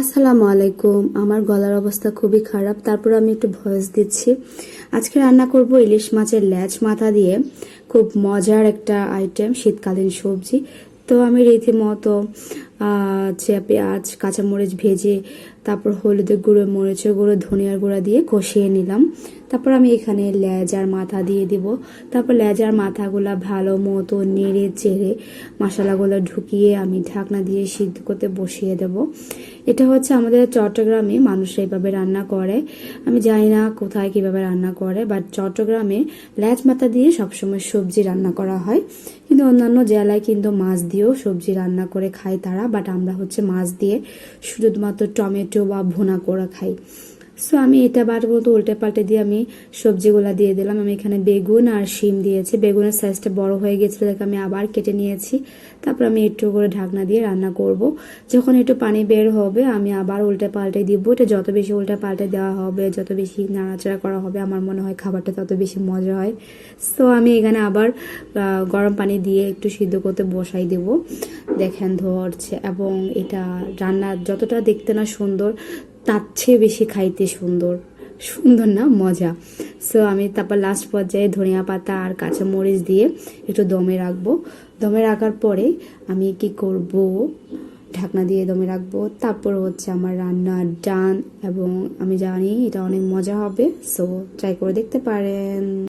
আসসালামু আলাইকুম। আমার গলার অবস্থা খুবই খারাপ, তারপর আমি একটু ভয়েস দিচ্ছি। আজকে রান্না করব ইলিশ মাছের ল্যাজ মাথা দিয়ে খুব মজার একটা আইটেম, শীতকালীন সবজি। তো আমি রীতিমতো পেঁয়াজ কাঁচামরিচ ভেজে তারপর হলুদের গুঁড়ো, মরিচের গুঁড়ো, ধনিয়ার গুঁড়া দিয়ে কষিয়ে নিলাম। তারপর আমি এখানে লেজ আর মাথা দিয়ে দিব। তারপর লেজ আর মাথাগুলা ভালো মতো নেড়ে চেড়ে মশলাগুলো ঢুকিয়ে আমি ঢাকনা দিয়ে সিদ্ধ করতে বসিয়ে দেব। এটা হচ্ছে আমাদের চট্টগ্রামে মানুষ এইভাবে রান্না করে। আমি জানি না কোথায় কিভাবে রান্না করে, বাট চট্টগ্রামে লেজ মাথা দিয়ে সবসময় সবজি রান্না করা হয়। কিন্তু অন্যান্য জেলায় কিন্তু মাছ দিয়েও সবজি রান্না করে খায় তারা, বাট আমরা হচ্ছে মাছ দিয়ে শুধুমাত্র টমেটো বা ভুনা করে খাই। সো আমি এটা মতো উল্টে পাল্টে দিয়ে আমি সবজিগুলা দিয়ে দিলাম। আমি এখানে বেগুন আর শিম দিয়েছি। বেগুনের সাইজটা বড় হয়ে গেছিল, দেখে আমি আবার কেটে নিয়েছি। তারপর আমি একটু করে ঢাকনা দিয়ে রান্না করব। যখন একটু পানি বের হবে আমি আবার উল্টে পাল্টে দিব। এটা যত বেশি উল্টে পাল্টে দেওয়া হবে, যত বেশি নাড়াচাড়া করা হবে, আমার মনে হয় খাবারটা তত বেশি মজা হয়। সো আমি এখানে আবার গরম পানি দিয়ে একটু সিদ্ধ করতে বসাই দেব। দেখেন ধরছে, এবং এটা রান্না যতটা দেখতে না সুন্দর, তার চেয়ে বেশি খাইতে সুন্দর। সুন্দর না, মজা। সো আমি তারপর লাস্ট পর্যায়ে ধনিয়া পাতা আর কাঁচামরিচ দিয়ে একটু দমে রাখবো। দমে রাখার পরে আমি কি করব, ঢাকনা দিয়ে দমে রাখবো। তারপর হচ্ছে আমার রান্না ডান, এবং আমি জানি এটা অনেক মজা হবে। সো ট্রাই করে দেখতে পারেন।